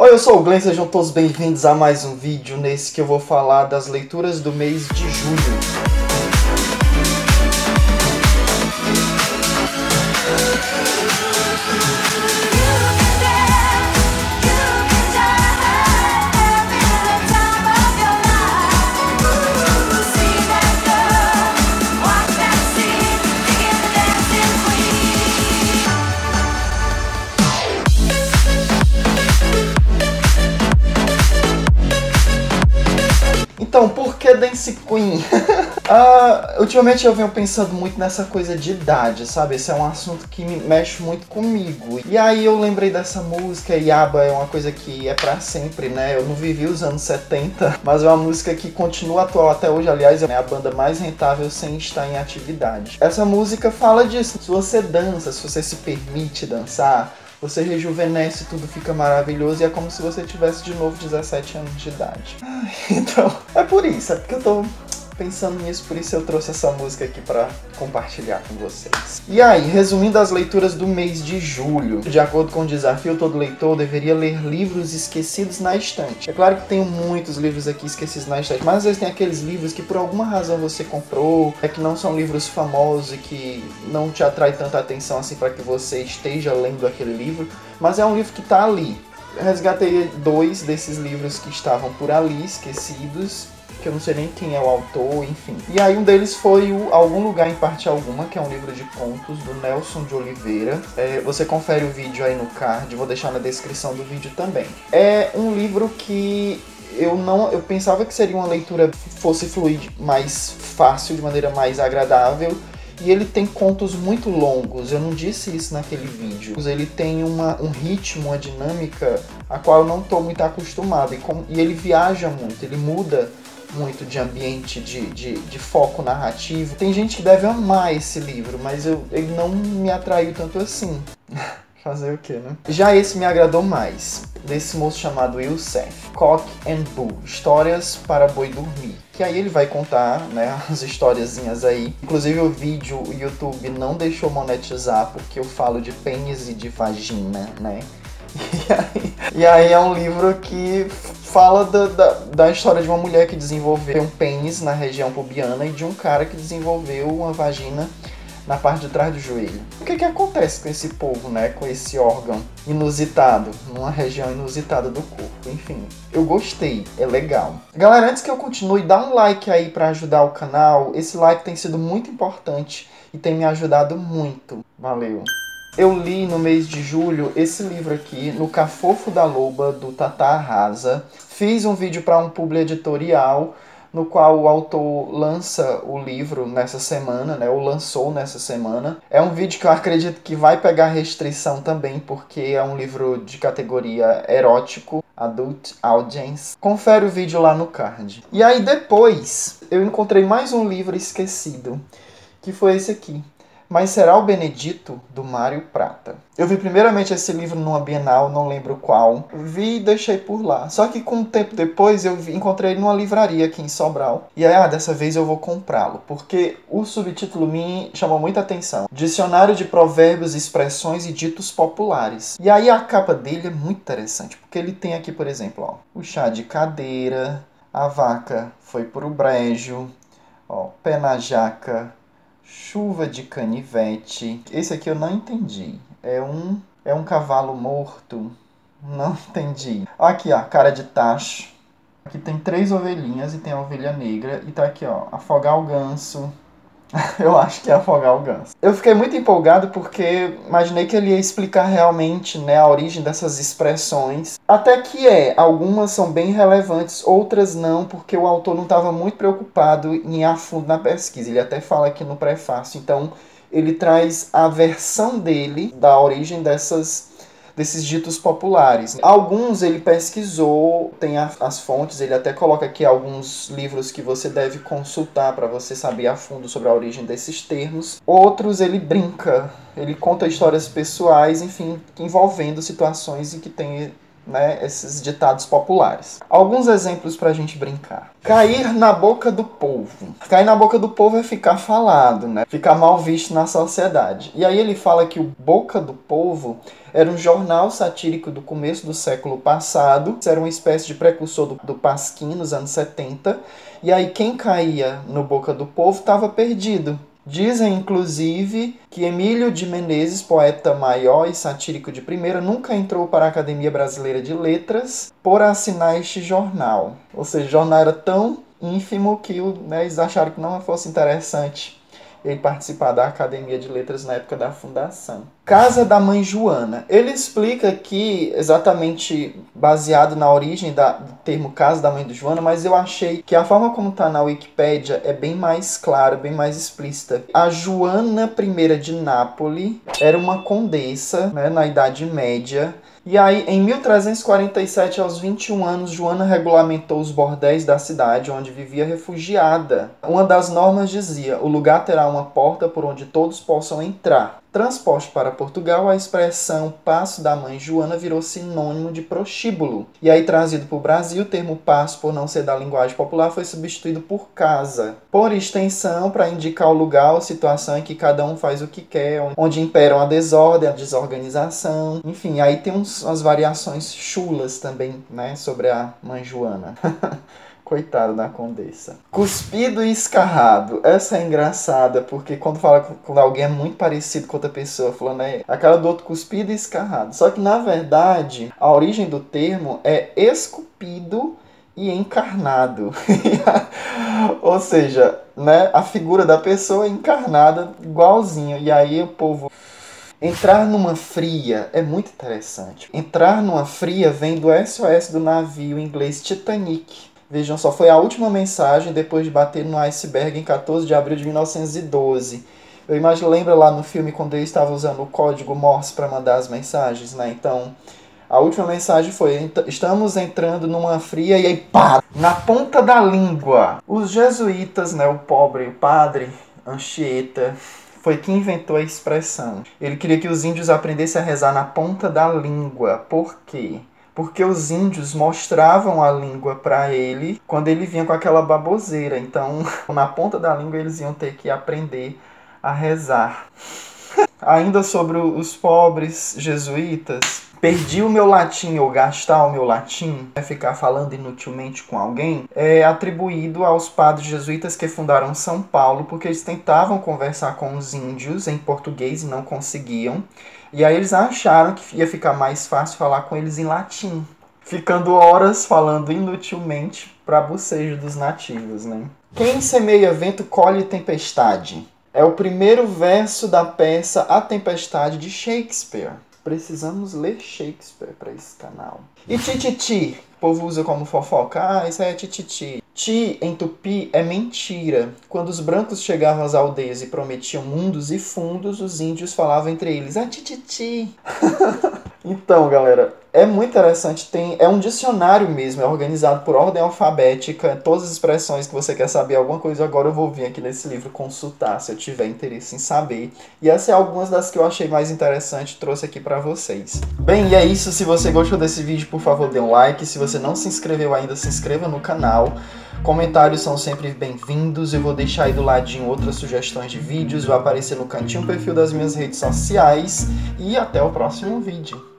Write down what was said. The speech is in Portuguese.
Oi, eu sou o Glenn, sejam todos bem-vindos a mais um vídeo nesse que eu vou falar das leituras do mês de julho. Então, por que Dance Queen? Ultimamente eu venho pensando muito nessa coisa de idade, sabe? Esse é um assunto que mexe muito comigo. E aí eu lembrei dessa música, e ABBA é uma coisa que é pra sempre, né? Eu não vivi os anos 70, mas é uma música que continua atual até hoje. Aliás, é a banda mais rentável sem estar em atividade. Essa música fala disso. Se você dança, se você se permite dançar, você rejuvenesce, tudo fica maravilhoso e é como se você tivesse de novo 17 anos de idade. Então, é por isso, é porque eu tô pensando nisso, por isso eu trouxe essa música aqui pra compartilhar com vocês. E aí, resumindo as leituras do mês de julho. De acordo com o desafio, todo leitor deveria ler livros esquecidos na estante. É claro que tem muitos livros aqui esquecidos na estante, mas às vezes tem aqueles livros que por alguma razão você comprou, que não são livros famosos e que não te atrai tanta atenção assim para que você esteja lendo aquele livro, mas é um livro que tá ali. Eu resgatei 2 desses livros que estavam por ali, esquecidos, que eu não sei nem quem é o autor, enfim. E aí um deles foi o Algum Lugar em Parte Alguma, que é um livro de contos do Nelson de Oliveira. Você confere o vídeo aí no card, vou deixar na descrição do vídeo também. É um livro que eu pensava que seria uma leitura que fosse fluir mais fácil, de maneira mais agradável. E ele tem contos muito longos, eu não disse isso naquele vídeo. Ele tem um ritmo, uma dinâmica a qual eu não estou muito acostumado. E ele viaja muito, ele muda muito de ambiente, de foco narrativo. Tem gente que deve amar esse livro, mas ele não me atraiu tanto assim. Fazer o que, né? Já esse me agradou mais, desse moço chamado Youssef, Cock and Bull, Histórias para Boi Dormir. Que aí ele vai contar, né, as historiazinhas aí. Inclusive o vídeo, o YouTube não deixou monetizar porque eu falo de pênis e de vagina, né? E aí é um livro que fala da história de uma mulher que desenvolveu um pênis na região pubiana e de um cara que desenvolveu uma vagina na parte de trás do joelho. O que acontece com esse povo, né? Com esse órgão inusitado, numa região inusitada do corpo. Enfim, eu gostei, é legal. Galera, antes que eu continue, dá um like aí pra ajudar o canal. Esse like tem sido muito importante e tem me ajudado muito. Valeu! Eu li no mês de julho esse livro aqui, No Cafofo da Loba, do Tata Arrasa. Fiz um vídeo para um publi editorial, no qual o autor lança o livro nessa semana, né? Ou lançou nessa semana. É um vídeo que eu acredito que vai pegar restrição também, porque é um livro de categoria erótico, Adult Audience. Confere o vídeo lá no card. E aí depois, eu encontrei mais um livro esquecido, que foi esse aqui. Mas Será o Benedito, do Mário Prata. Eu vi primeiramente esse livro numa Bienal, não lembro qual. Vi e deixei por lá. Só que com um tempo depois encontrei ele numa livraria aqui em Sobral. E aí, dessa vez eu vou comprá-lo, porque o subtítulo me chamou muita atenção. Dicionário de Provérbios, Expressões e Ditos Populares. E aí a capa dele é muito interessante, porque ele tem aqui, por exemplo, ó, o chá de cadeira, a vaca foi pro brejo, ó, pé na jaca, chuva de canivete. Esse aqui eu não entendi. É um cavalo morto. Não entendi. Aqui, ó, cara de tacho. Aqui tem 3 ovelhinhas e tem a ovelha negra. E tá aqui, ó, afogar o ganso. Eu acho que é afogar o ganso. Eu fiquei muito empolgado porque imaginei que ele ia explicar realmente, né, a origem dessas expressões. Até que algumas são bem relevantes, outras não, porque o autor não estava muito preocupado em ir a fundo na pesquisa. Ele até fala aqui no prefácio. Então, ele traz a versão dele da origem desses ditos populares. Alguns ele pesquisou, tem as fontes, ele até coloca aqui alguns livros que você deve consultar para você saber a fundo sobre a origem desses termos. Outros ele brinca, ele conta histórias pessoais, enfim, envolvendo situações em que tem né, esses ditados populares. Alguns exemplos pra gente brincar. Cair na boca do povo. Cair na boca do povo é ficar falado, né? Ficar mal visto na sociedade. E aí ele fala que o Boca do Povo era um jornal satírico do começo do século passado. Era uma espécie de precursor do Pasquim nos anos 70. E aí quem caía no Boca do Povo estava perdido. Dizem, inclusive, que Emílio de Menezes, poeta maior e satírico de primeira, nunca entrou para a Academia Brasileira de Letras por assinar este jornal. Ou seja, o jornal era tão ínfimo que eles acharam que não fosse interessante ele participar da Academia de Letras na época da fundação. Casa da Mãe Joana. Ele explica que, exatamente baseado na origem do termo Casa da Mãe do Joana, mas eu achei que a forma como está na Wikipédia é bem mais clara, bem mais explícita. A Joana I de Nápoles era uma condessa, né, na Idade Média. E aí, em 1347, aos 21 anos, Joana regulamentou os bordéis da cidade, onde vivia refugiada. Uma das normas dizia: o lugar terá uma porta por onde todos possam entrar. Transposto para Portugal, a expressão Paço da Mãe Joana virou sinônimo de prostíbulo. E aí, trazido para o Brasil, o termo paço, por não ser da linguagem popular, foi substituído por casa. Por extensão, para indicar o lugar ou situação em que cada um faz o que quer, onde imperam a desordem, a desorganização. Enfim, aí tem umas variações chulas também, né, sobre a Mãe Joana. Coitado da condessa. Cuspido e escarrado. Essa é engraçada, porque quando alguém é muito parecido com outra pessoa, falando a cara do outro cuspido e escarrado. Só que, na verdade, a origem do termo é esculpido e encarnado. Ou seja, né, a figura da pessoa é encarnada igualzinho. E aí o povo... Entrar numa fria é muito interessante. Entrar numa fria vem do SOS do navio inglês Titanic. Vejam só, foi a última mensagem depois de bater no iceberg em 14 de abril de 1912. Lembra lá no filme quando ele estava usando o código Morse para mandar as mensagens, né? Então, a última mensagem foi: estamos entrando numa fria, e aí pá! Na ponta da língua. Os jesuítas, né, o padre Anchieta, foi quem inventou a expressão. Ele queria que os índios aprendessem a rezar na ponta da língua. Por quê? Porque os índios mostravam a língua para ele quando ele vinha com aquela baboseira. Então, na ponta da língua, eles iam ter que aprender a rezar. Ainda sobre os pobres jesuítas, perdi o meu latim ou gastar o meu latim, ficar falando inutilmente com alguém, é atribuído aos padres jesuítas que fundaram São Paulo, porque eles tentavam conversar com os índios em português e não conseguiam. E aí eles acharam que ia ficar mais fácil falar com eles em latim, ficando horas falando inutilmente para bocejo dos nativos, né? Quem semeia vento colhe tempestade. É o primeiro verso da peça A Tempestade de Shakespeare. Precisamos ler Shakespeare para esse canal. E tititi, o povo usa como fofoca. Isso aí é tititi. Ti, em tupi, é mentira. Quando os brancos chegavam às aldeias e prometiam mundos e fundos, os índios falavam entre eles: tititi. Então, galera, é muito interessante. É um dicionário mesmo, é organizado por ordem alfabética. Todas as expressões que você quer saber alguma coisa, agora eu vou vir aqui nesse livro consultar, se eu tiver interesse em saber. E essas são algumas das que eu achei mais interessantes e trouxe aqui pra vocês. Bem, e é isso. Se você gostou desse vídeo, por favor, dê um like. Se você não se inscreveu ainda, se inscreva no canal. Comentários são sempre bem-vindos. Eu vou deixar aí do ladinho outras sugestões de vídeos. Vai aparecer no cantinho o perfil das minhas redes sociais. E até o próximo vídeo.